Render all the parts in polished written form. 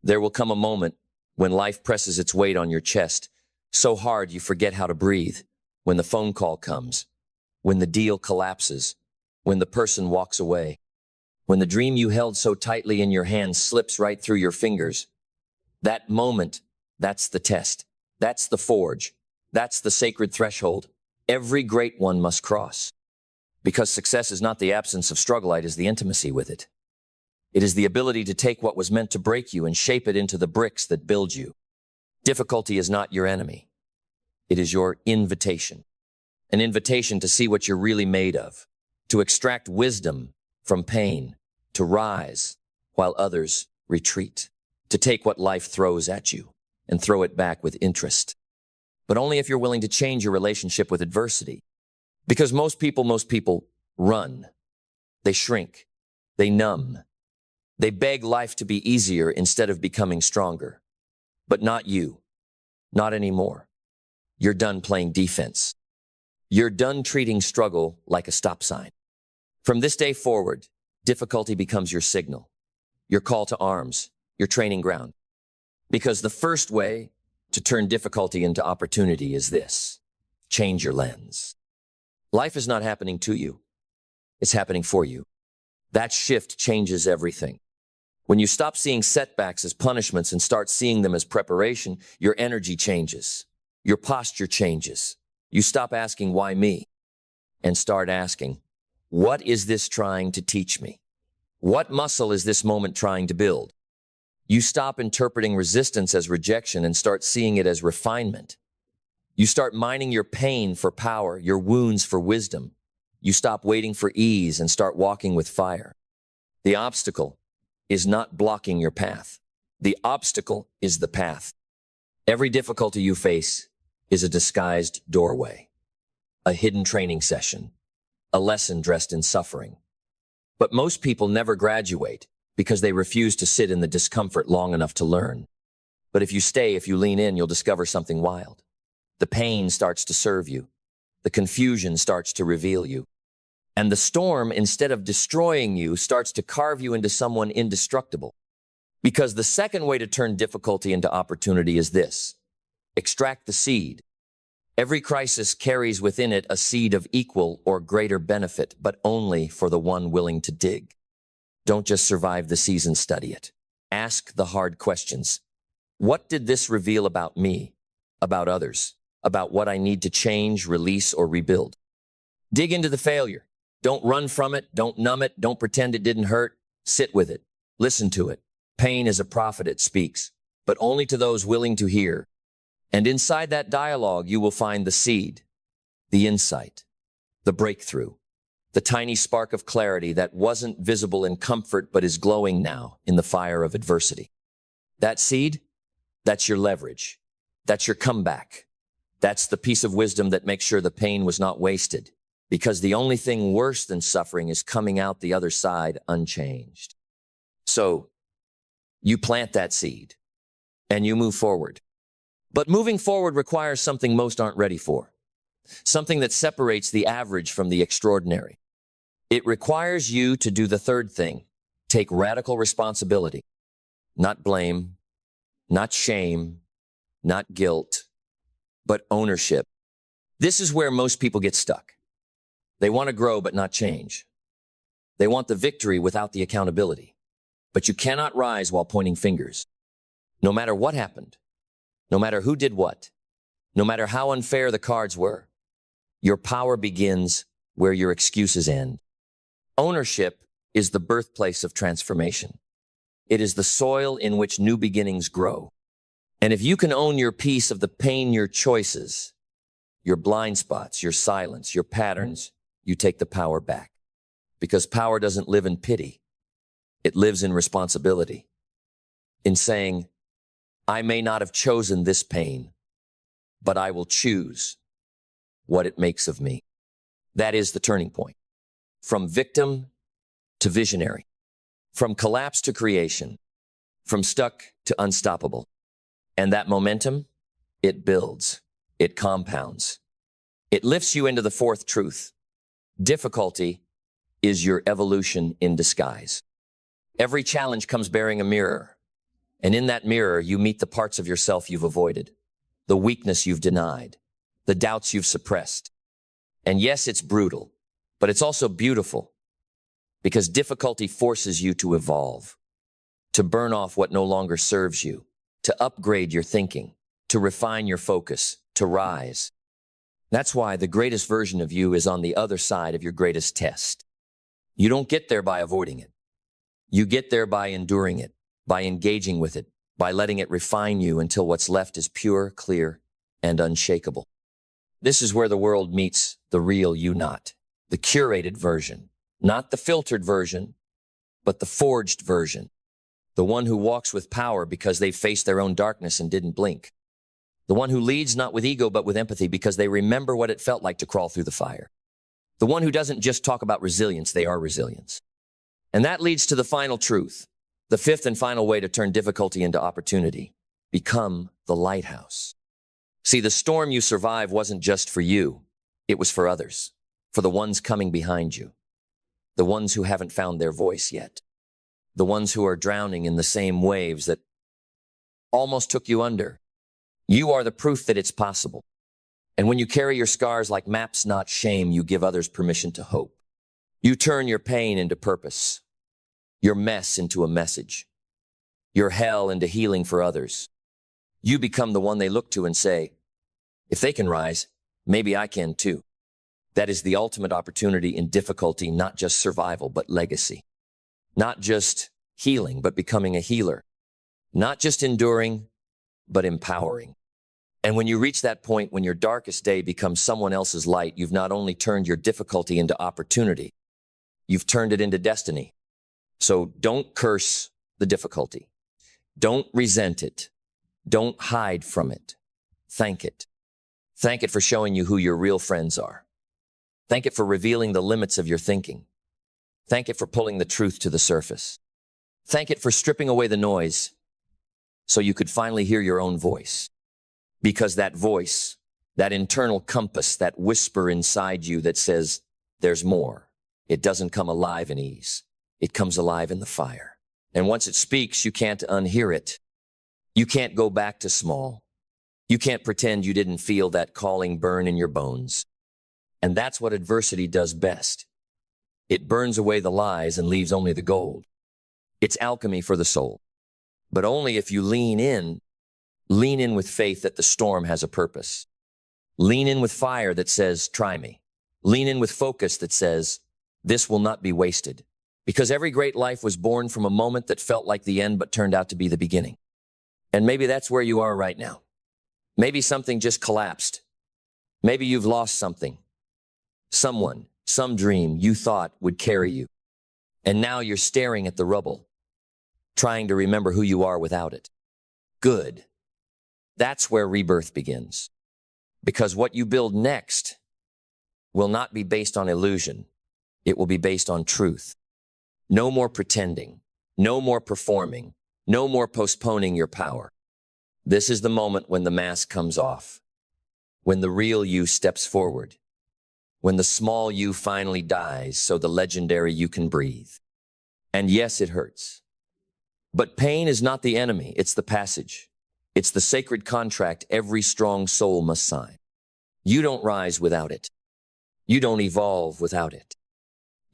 There will come a moment when life presses its weight on your chest, so hard you forget how to breathe, when the phone call comes, when the deal collapses, when the person walks away, when the dream you held so tightly in your hands slips right through your fingers. That moment, that's the test. That's the forge. That's the sacred threshold every great one must cross. Because success is not the absence of struggle, it is the intimacy with it. It is the ability to take what was meant to break you and shape it into the bricks that build you. Difficulty is not your enemy. It is your invitation. An invitation to see what you're really made of, to extract wisdom from pain, to rise while others retreat, to take what life throws at you and throw it back with interest. But only if you're willing to change your relationship with adversity. Because most people run. They shrink. They numb. They beg life to be easier instead of becoming stronger. But not you. Not anymore. You're done playing defense. You're done treating struggle like a stop sign. From this day forward, difficulty becomes your signal, your call to arms, your training ground. Because the first way to turn difficulty into opportunity is this: change your lens. Life is not happening to you. It's happening for you. That shift changes everything. When you stop seeing setbacks as punishments and start seeing them as preparation, your energy changes. Your posture changes. You stop asking, why me? And start asking, what is this trying to teach me? What muscle is this moment trying to build? You stop interpreting resistance as rejection and start seeing it as refinement. You start mining your pain for power, your wounds for wisdom. You stop waiting for ease and start walking with fire. The obstacle is not blocking your path. The obstacle is the path. Every difficulty you face is a disguised doorway, a hidden training session, a lesson dressed in suffering. But most people never graduate because they refuse to sit in the discomfort long enough to learn. But if you stay, if you lean in, you'll discover something wild. The pain starts to serve you. The confusion starts to reveal you. And the storm, instead of destroying you, starts to carve you into someone indestructible. Because the second way to turn difficulty into opportunity is this: extract the seed. Every crisis carries within it a seed of equal or greater benefit, but only for the one willing to dig. Don't just survive the season, study it. Ask the hard questions. What did this reveal about me, about others, about what I need to change, release, or rebuild? Dig into the failure. Don't run from it. Don't numb it. Don't pretend it didn't hurt. Sit with it. Listen to it. Pain is a prophet, it speaks, but only to those willing to hear. And inside that dialogue, you will find the seed, the insight, the breakthrough, the tiny spark of clarity that wasn't visible in comfort but is glowing now in the fire of adversity. That seed, that's your leverage. That's your comeback. That's the piece of wisdom that makes sure the pain was not wasted. Because the only thing worse than suffering is coming out the other side unchanged. So, you plant that seed, and you move forward. But moving forward requires something most aren't ready for. Something that separates the average from the extraordinary. It requires you to do the third thing: take radical responsibility. Not blame, not shame, not guilt, but ownership. This is where most people get stuck. They want to grow but not change. They want the victory without the accountability. But you cannot rise while pointing fingers. No matter what happened, no matter who did what, no matter how unfair the cards were, your power begins where your excuses end. Ownership is the birthplace of transformation. It is the soil in which new beginnings grow. And if you can own your piece of the pain, your choices, your blind spots, your silence, your patterns, you take the power back. Because power doesn't live in pity. It lives in responsibility. In saying, I may not have chosen this pain, but I will choose what it makes of me. That is the turning point. From victim to visionary. From collapse to creation. From stuck to unstoppable. And that momentum, it builds. It compounds. It lifts you into the fourth truth. Difficulty is your evolution in disguise. Every challenge comes bearing a mirror. And in that mirror, you meet the parts of yourself you've avoided, the weakness you've denied, the doubts you've suppressed. And yes, it's brutal, but it's also beautiful because difficulty forces you to evolve, to burn off what no longer serves you, to upgrade your thinking, to refine your focus, to rise. That's why the greatest version of you is on the other side of your greatest test. You don't get there by avoiding it. You get there by enduring it, by engaging with it, by letting it refine you until what's left is pure, clear, and unshakable. This is where the world meets the real you, not the curated version, not the filtered version, but the forged version, the one who walks with power because they faced their own darkness and didn't blink, the one who leads not with ego but with empathy because they remember what it felt like to crawl through the fire, the one who doesn't just talk about resilience, they are resilience. And that leads to the final truth, the fifth and final way to turn difficulty into opportunity: become the lighthouse. See, the storm you survive wasn't just for you, it was for others, for the ones coming behind you, the ones who haven't found their voice yet, the ones who are drowning in the same waves that almost took you under. You are the proof that it's possible. And when you carry your scars like maps, not shame, you give others permission to hope. You turn your pain into purpose, your mess into a message, your hell into healing for others. You become the one they look to and say, if they can rise, maybe I can too. That is the ultimate opportunity in difficulty, not just survival, but legacy. Not just healing, but becoming a healer. Not just enduring, but empowering. And when you reach that point, when your darkest day becomes someone else's light, you've not only turned your difficulty into opportunity, you've turned it into destiny. So don't curse the difficulty. Don't resent it. Don't hide from it. Thank it. Thank it for showing you who your real friends are. Thank it for revealing the limits of your thinking. Thank it for pulling the truth to the surface. Thank it for stripping away the noise so you could finally hear your own voice. Because that voice, that internal compass, that whisper inside you that says, there's more, it doesn't come alive in ease. It comes alive in the fire. And once it speaks, you can't unhear it. You can't go back to small. You can't pretend you didn't feel that calling burn in your bones. And that's what adversity does best. It burns away the lies and leaves only the gold. It's alchemy for the soul. But only if you lean in with faith that the storm has a purpose. Lean in with fire that says, try me. Lean in with focus that says, this will not be wasted. Because every great life was born from a moment that felt like the end but turned out to be the beginning. And maybe that's where you are right now. Maybe something just collapsed. Maybe you've lost something. Someone, some dream you thought would carry you. And now you're staring at the rubble, trying to remember who you are without it. Good. That's where rebirth begins. Because what you build next will not be based on illusion. It will be based on truth. No more pretending. No more performing. No more postponing your power. This is the moment when the mask comes off, when the real you steps forward, when the small you finally dies so the legendary you can breathe. And yes, it hurts. But pain is not the enemy, it's the passage. It's the sacred contract every strong soul must sign. You don't rise without it. You don't evolve without it.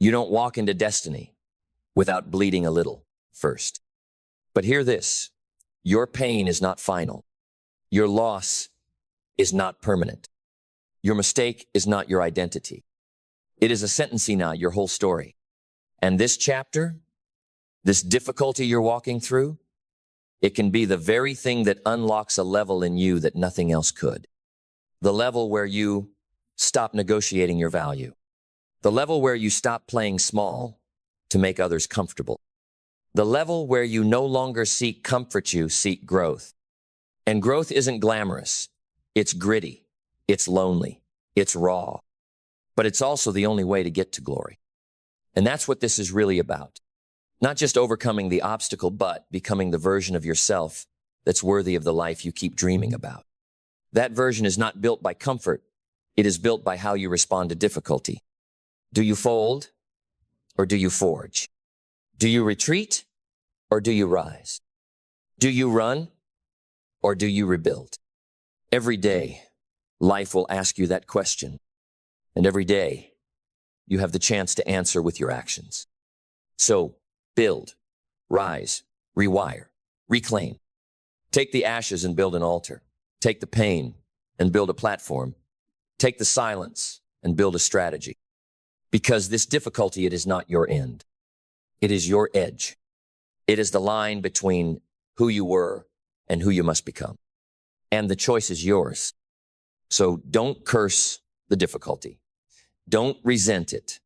You don't walk into destiny without bleeding a little first. But hear this. Your pain is not final. Your loss is not permanent. Your mistake is not your identity. It is a sentencing, not your whole story. And this chapter, this difficulty you're walking through, it can be the very thing that unlocks a level in you that nothing else could. The level where you stop negotiating your value. The level where you stop playing small to make others comfortable. The level where you no longer seek comfort, you seek growth. And growth isn't glamorous. It's gritty. It's lonely. It's raw. But it's also the only way to get to glory. And that's what this is really about. Not just overcoming the obstacle, but becoming the version of yourself that's worthy of the life you keep dreaming about. That version is not built by comfort. It is built by how you respond to difficulty. Do you fold or do you forge? Do you retreat or do you rise? Do you run or do you rebuild? Every day, life will ask you that question. And every day, you have the chance to answer with your actions. So, build, rise, rewire, reclaim. Take the ashes and build an altar. Take the pain and build a platform. Take the silence and build a strategy. Because this difficulty, it is not your end. It is your edge. It is the line between who you were and who you must become. And the choice is yours. So don't curse the difficulty. Don't resent it.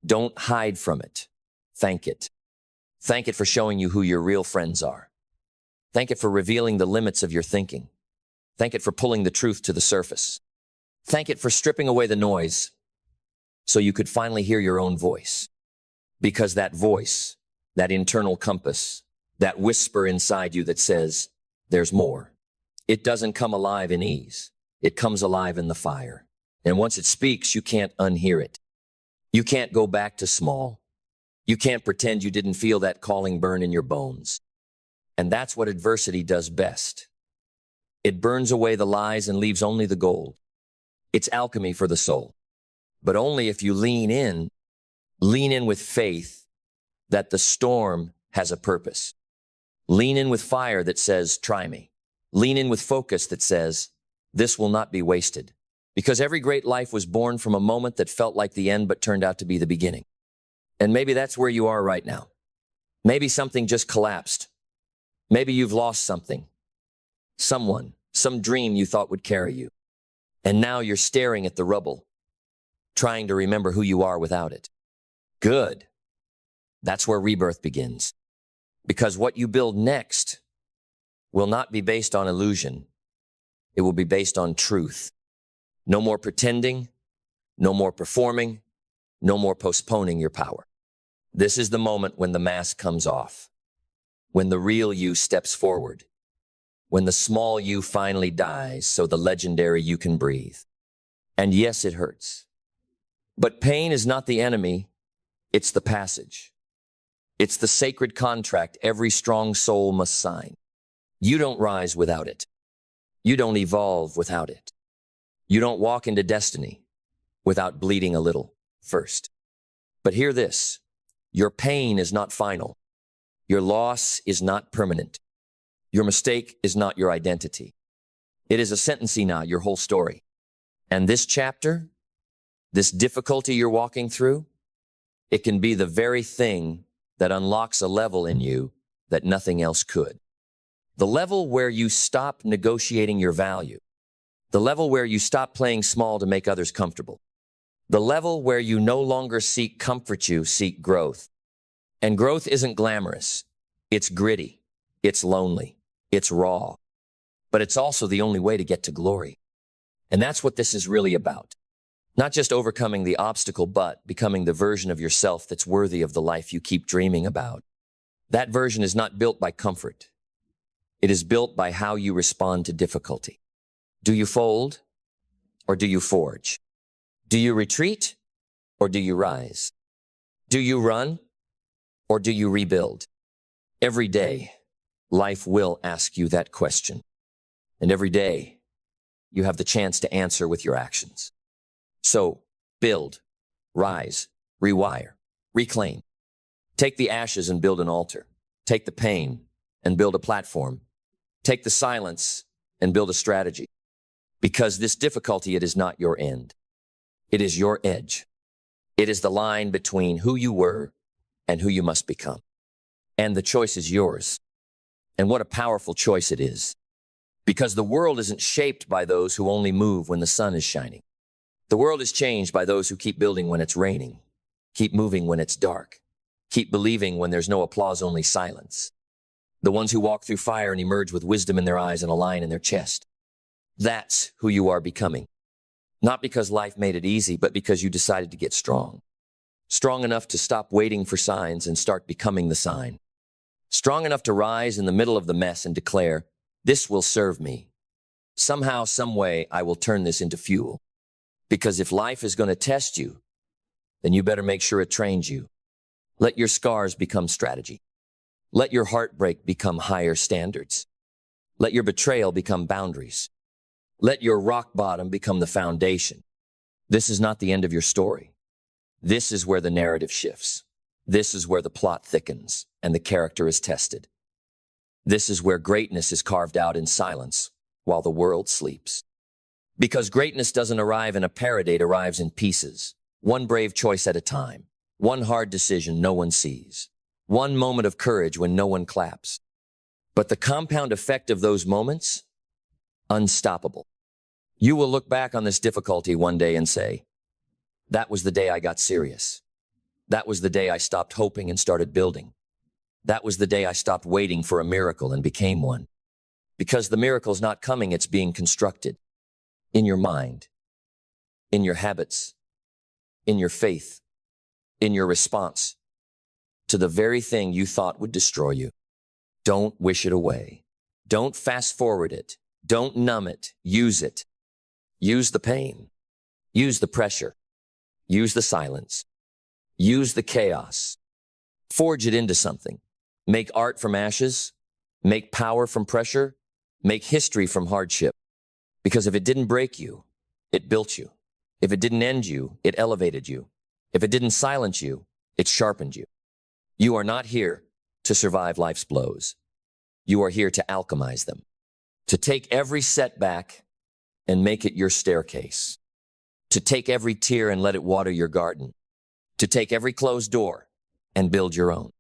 Don't hide from it. Thank it. Thank it for showing you who your real friends are. Thank it for revealing the limits of your thinking. Thank it for pulling the truth to the surface. Thank it for stripping away the noise so you could finally hear your own voice. Because that voice, that internal compass, that whisper inside you that says, there's more. It doesn't come alive in ease. It comes alive in the fire. And once it speaks, you can't unhear it. You can't go back to small. You can't pretend you didn't feel that calling burn in your bones. And that's what adversity does best. It burns away the lies and leaves only the gold. It's alchemy for the soul. But only if you lean in with faith that the storm has a purpose. Lean in with fire that says, try me. Lean in with focus that says, this will not be wasted. Because every great life was born from a moment that felt like the end but turned out to be the beginning. And maybe that's where you are right now. Maybe something just collapsed. Maybe you've lost something. Someone, some dream you thought would carry you. And now you're staring at the rubble, trying to remember who you are without it. Good. That's where rebirth begins. Because what you build next will not be based on illusion. It will be based on truth. No more pretending, no more performing, no more postponing your power. This is the moment when the mask comes off, when the real you steps forward, when the small you finally dies so the legendary you can breathe. And yes, it hurts. But pain is not the enemy, it's the passage. It's the sacred contract every strong soul must sign. You don't rise without it. You don't evolve without it. You don't walk into destiny without bleeding a little first. But hear this, your pain is not final. Your loss is not permanent. Your mistake is not your identity. It is a sentencing, not your whole story. And this chapter, this difficulty you're walking through, it can be the very thing that unlocks a level in you that nothing else could. The level where you stop negotiating your value. The level where you stop playing small to make others comfortable. The level where you no longer seek comfort, you seek growth. And growth isn't glamorous. It's gritty. It's lonely. It's raw. But it's also the only way to get to glory. And that's what this is really about. Not just overcoming the obstacle, but becoming the version of yourself that's worthy of the life you keep dreaming about. That version is not built by comfort. It is built by how you respond to difficulty. Do you fold or do you forge? Do you retreat or do you rise? Do you run or do you rebuild? Every day, life will ask you that question. And every day, you have the chance to answer with your actions. So, build, rise, rewire, reclaim. Take the ashes and build an altar. Take the pain and build a platform. Take the silence and build a strategy. Because this difficulty, it is not your end. It is your edge. It is the line between who you were and who you must become. And the choice is yours. And what a powerful choice it is. Because the world isn't shaped by those who only move when the sun is shining. The world is changed by those who keep building when it's raining, keep moving when it's dark, keep believing when there's no applause, only silence. The ones who walk through fire and emerge with wisdom in their eyes and a lion in their chest. That's who you are becoming. Not because life made it easy, but because you decided to get strong. Strong enough to stop waiting for signs and start becoming the sign. Strong enough to rise in the middle of the mess and declare, this will serve me. Somehow, some way, I will turn this into fuel. Because if life is going to test you, then you better make sure it trains you. Let your scars become strategy. Let your heartbreak become higher standards. Let your betrayal become boundaries. Let your rock bottom become the foundation. This is not the end of your story. This is where the narrative shifts. This is where the plot thickens and the character is tested. This is where greatness is carved out in silence while the world sleeps. Because greatness doesn't arrive in a parade, it arrives in pieces. One brave choice at a time. One hard decision no one sees. One moment of courage when no one claps. But the compound effect of those moments? Unstoppable. You will look back on this difficulty one day and say, that was the day I got serious. That was the day I stopped hoping and started building. That was the day I stopped waiting for a miracle and became one. Because the miracle's not coming, it's being constructed. In your mind, in your habits, in your faith, in your response to the very thing you thought would destroy you. Don't wish it away. Don't fast forward it. Don't numb it. Use it. Use the pain. Use the pressure. Use the silence. Use the chaos. Forge it into something. Make art from ashes. Make power from pressure. Make history from hardship. Because if it didn't break you, it built you. If it didn't end you, it elevated you. If it didn't silence you, it sharpened you. You are not here to survive life's blows. You are here to alchemize them. To take every setback and make it your staircase. To take every tear and let it water your garden. To take every closed door and build your own.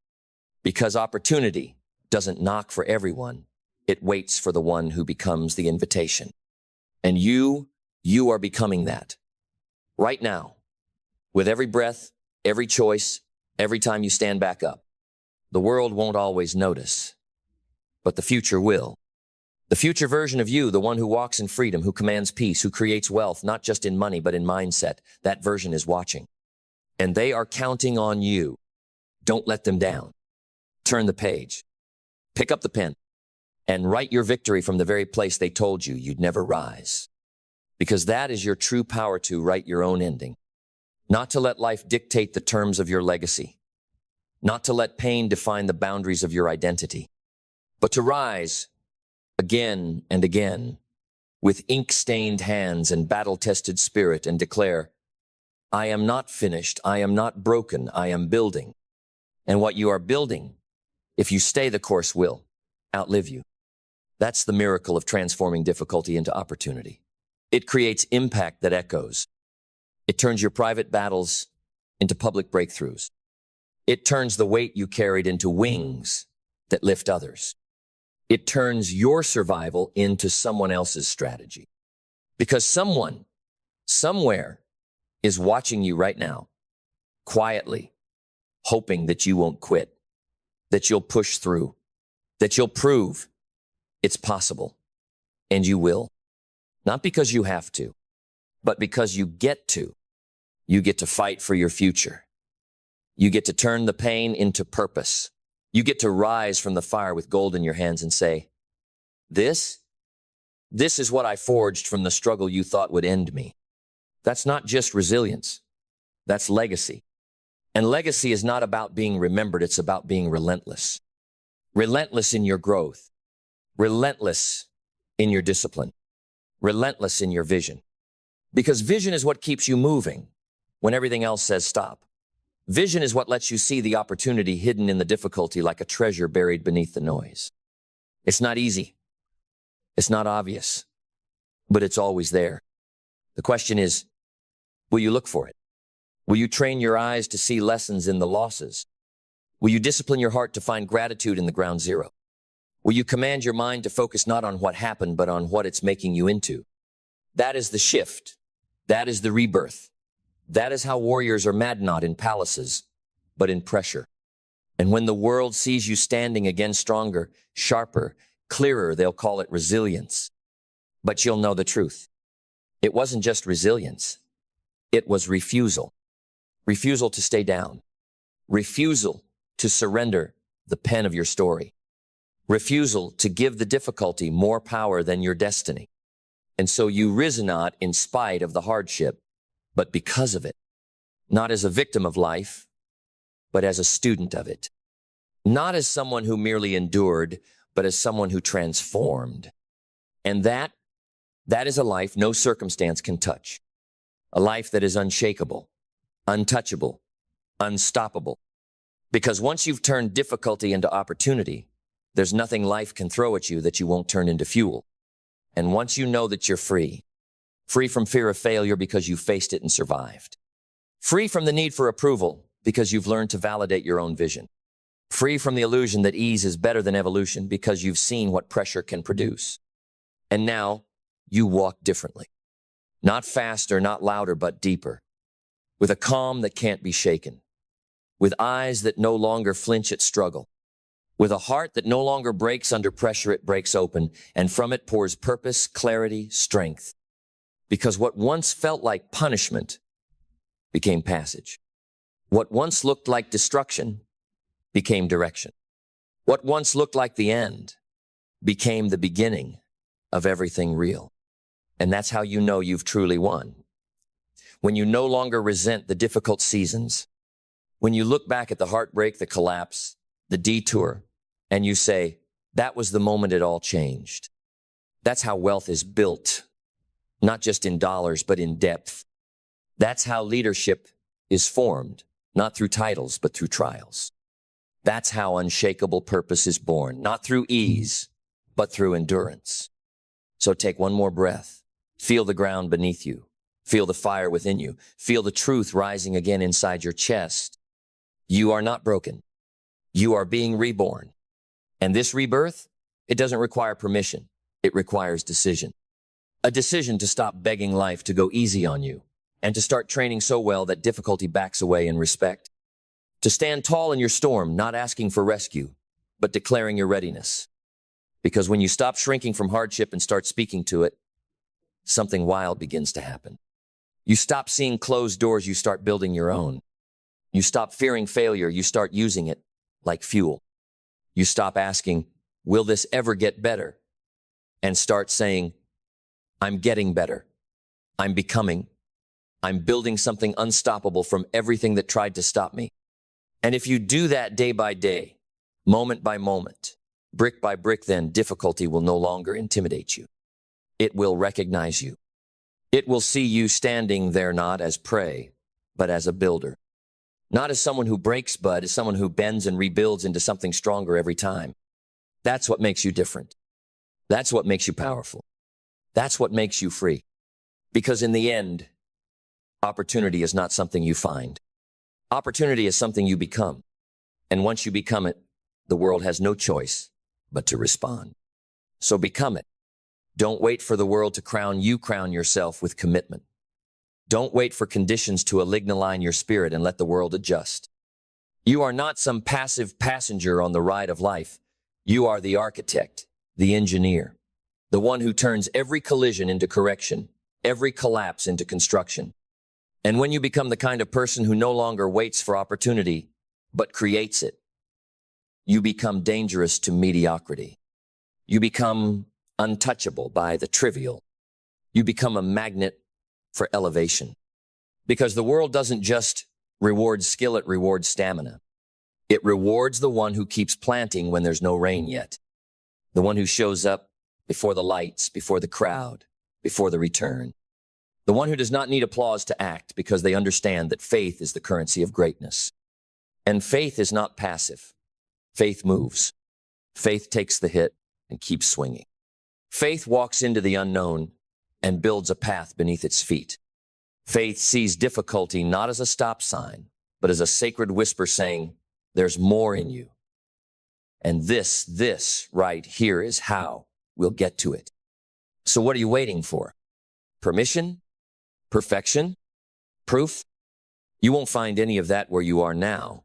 Because opportunity doesn't knock for everyone. It waits for the one who becomes the invitation. And you are becoming that. Right now. With every breath, every choice, every time you stand back up. The world won't always notice, but the future will. The future version of you, the one who walks in freedom, who commands peace, who creates wealth, not just in money, but in mindset, that version is watching. And they are counting on you. Don't let them down. Turn the page. Pick up the pen and write your victory from the very place they told you you'd never rise. Because that is your true power to write your own ending. Not to let life dictate the terms of your legacy. Not to let pain define the boundaries of your identity. But to rise again and again with ink-stained hands and battle-tested spirit and declare, I am not finished, I am not broken, I am building. And what you are building, if you stay the course, will outlive you. That's the miracle of transforming difficulty into opportunity. It creates impact that echoes. It turns your private battles into public breakthroughs. It turns the weight you carried into wings that lift others. It turns your survival into someone else's strategy. Because someone, somewhere, is watching you right now, quietly, hoping that you won't quit, that you'll push through, that you'll prove it's possible. And you will. Not because you have to, but because you get to. You get to fight for your future. You get to turn the pain into purpose. You get to rise from the fire with gold in your hands and say, this is what I forged from the struggle you thought would end me. That's not just resilience. That's legacy. And legacy is not about being remembered. It's about being relentless. Relentless in your growth. Relentless in your discipline. Relentless in your vision. Because vision is what keeps you moving when everything else says stop. Vision is what lets you see the opportunity hidden in the difficulty like a treasure buried beneath the noise. It's not easy. It's not obvious, but it's always there. The question is, will you look for it? Will you train your eyes to see lessons in the losses? Will you discipline your heart to find gratitude in the ground zero? Will you command your mind to focus not on what happened, but on what it's making you into? That is the shift. That is the rebirth. That is how warriors are mad not in palaces, but in pressure. And when the world sees you standing again stronger, sharper, clearer, they'll call it resilience. But you'll know the truth. It wasn't just resilience. It was refusal. Refusal to stay down. Refusal to surrender the pen of your story. Refusal to give the difficulty more power than your destiny. And so you rise not in spite of the hardship, but because of it. Not as a victim of life, but as a student of it. Not as someone who merely endured, but as someone who transformed. And that is a life no circumstance can touch. A life that is unshakable, untouchable, unstoppable. Because once you've turned difficulty into opportunity, there's nothing life can throw at you that you won't turn into fuel. And once you know that you're free from fear of failure because you faced it and survived, free from the need for approval because you've learned to validate your own vision, free from the illusion that ease is better than evolution because you've seen what pressure can produce. And now you walk differently. Not faster, not louder, but deeper. With a calm that can't be shaken. With eyes that no longer flinch at struggle. With a heart that no longer breaks under pressure, it breaks open, and from it pours purpose, clarity, strength. Because what once felt like punishment became passage. What once looked like destruction became direction. What once looked like the end became the beginning of everything real. And that's how you know you've truly won. When you no longer resent the difficult seasons, when you look back at the heartbreak, the collapse, the detour, and you say, that was the moment it all changed. That's how wealth is built, not just in dollars, but in depth. That's how leadership is formed, not through titles, but through trials. That's how unshakable purpose is born, not through ease, but through endurance. So take one more breath. Feel the ground beneath you. Feel the fire within you. Feel the truth rising again inside your chest. You are not broken. You are being reborn. And this rebirth, it doesn't require permission. It requires decision. A decision to stop begging life to go easy on you and to start training so well that difficulty backs away in respect. To stand tall in your storm, not asking for rescue, but declaring your readiness. Because when you stop shrinking from hardship and start speaking to it, something wild begins to happen. You stop seeing closed doors, you start building your own. You stop fearing failure, you start using it like fuel. You stop asking, will this ever get better? And start saying, I'm getting better. I'm becoming. I'm building something unstoppable from everything that tried to stop me. And if you do that day by day, moment by moment, brick by brick, then difficulty will no longer intimidate you. It will recognize you. It will see you standing there not as prey, but as a builder. Not as someone who breaks, but as someone who bends and rebuilds into something stronger every time. That's what makes you different. That's what makes you powerful. That's what makes you free. Because in the end, opportunity is not something you find. Opportunity is something you become. And once you become it, the world has no choice but to respond. So become it. Don't wait for the world to crown you, crown yourself with commitment. Don't wait for conditions to align your spirit and let the world adjust. You are not some passive passenger on the ride of life. You are the architect, the engineer, the one who turns every collision into correction, every collapse into construction. And when you become the kind of person who no longer waits for opportunity, but creates it, you become dangerous to mediocrity. You become untouchable by the trivial. You become a magnet for elevation. Because the world doesn't just reward skill, it rewards stamina. It rewards the one who keeps planting when there's no rain yet. The one who shows up before the lights, before the crowd, before the return. The one who does not need applause to act because they understand that faith is the currency of greatness. And faith is not passive. Faith moves. Faith takes the hit and keeps swinging. Faith walks into the unknown and builds a path beneath its feet. Faith sees difficulty not as a stop sign, but as a sacred whisper saying, there's more in you. And this right here is how we'll get to it. So what are you waiting for? Permission? Perfection? Proof? You won't find any of that where you are now.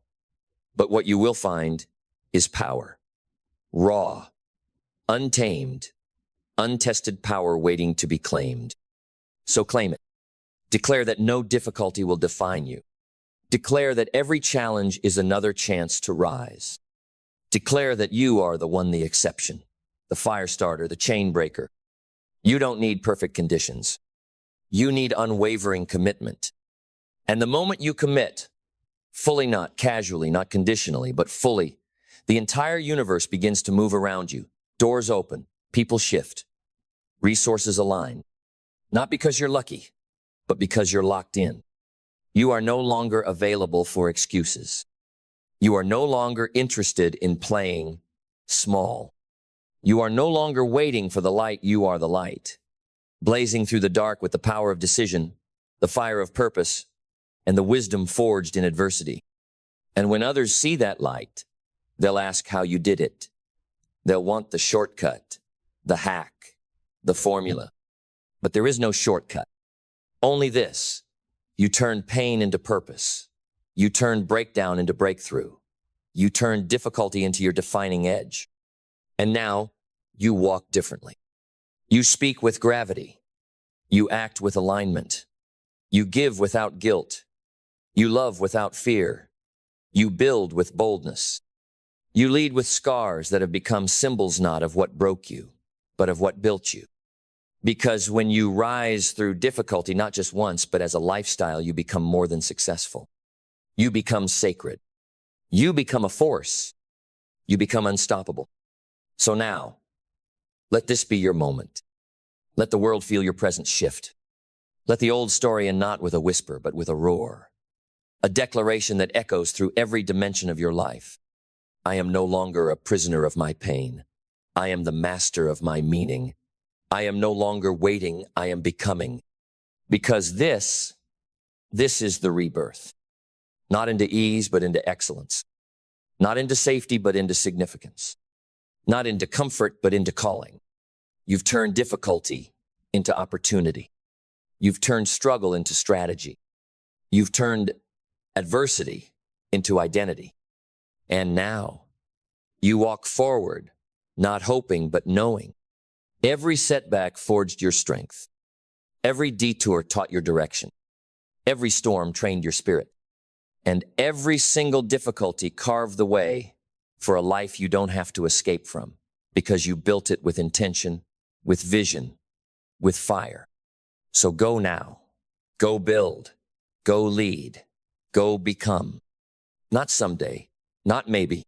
But what you will find is power. Raw, untamed, untested power waiting to be claimed. So claim it. Declare that no difficulty will define you. Declare that every challenge is another chance to rise. Declare that you are the one, the exception, the fire starter, the chain breaker. You don't need perfect conditions. You need unwavering commitment. And the moment you commit, fully, not casually, not conditionally, but fully, The entire universe begins to move around you. Doors open, people shift, resources align. Not because you're lucky, but because you're locked in. You are no longer available for excuses. You are no longer interested in playing small. You are no longer waiting for the light. You are the light, blazing through the dark with the power of decision, the fire of purpose, and the wisdom forged in adversity. And when others see that light, they'll ask how you did it. They'll want the shortcut, the hack, the formula. But there is no shortcut. Only this: you turn pain into purpose. You turn breakdown into breakthrough. You turn difficulty into your defining edge. And now you walk differently. You speak with gravity. You act with alignment. You give without guilt. You love without fear. You build with boldness. You lead with scars that have become symbols not of what broke you, but of what built you. Because when you rise through difficulty, not just once, but as a lifestyle, you become more than successful. You become sacred. You become a force. You become unstoppable. So now, let this be your moment. Let the world feel your presence shift. Let the old story end not with a whisper, but with a roar. A declaration that echoes through every dimension of your life. I am no longer a prisoner of my pain. I am the master of my meaning. I am no longer waiting, I am becoming. Because this is the rebirth. Not into ease, but into excellence. Not into safety, but into significance. Not into comfort, but into calling. You've turned difficulty into opportunity. You've turned struggle into strategy. You've turned adversity into identity. And now you walk forward, not hoping, but knowing. Every setback forged your strength. Every detour taught your direction. Every storm trained your spirit. And every single difficulty carved the way for a life you don't have to escape from, because you built it with intention, with vision, with fire. So go now. Go build. Go lead. Go become. Not someday. Not maybe.